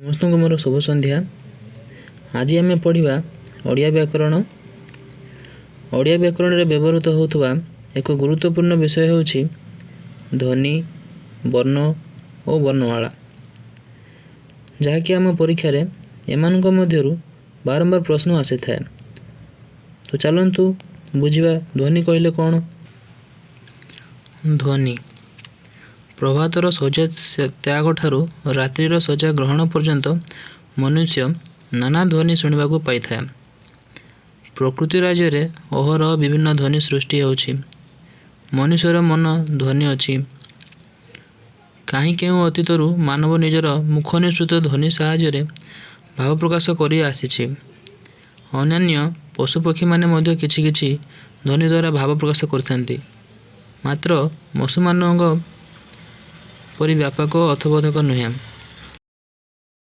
समस्त मोर शुभ संध्या। आज आम पढ़ा ओडिया व्याकरण। ओडिया व्याकरण रे व्यवहृत होउथबा एक गुरुत्वपूर्ण विषय होउछि ध्वनि, वर्ण और वर्णमाला, जहाँकि आम परीक्षा रे एमानक मध्यरु बारंबार प्रश्न आसी थाए। तो चलंतु बुझिबा ध्वनि कहले कौन। ध्वनि प्रभातर सजा त्याग ठारू रात्रिर सजा ग्रहण पर्यंत मनुष्य नाना ध्वनि शुणा पाई था। प्रकृति राज्य रे अहरह विभिन्न ध्वनि सृष्टि होछि। मनुष्यर मन ध्वनि अछि। कहीं केउ अतीतरु मानव निजर मुख निसृत ध्वनि साहाय्य भाव प्रकाश करि आसीछि। अन्यान्य पशुपक्षी माने मध्य किछि किछि ध्वनि द्वारा भाव प्रकाश करथांती। मात्र मनुष्यमानक परि व्यापक अर्थबोधक नुहे।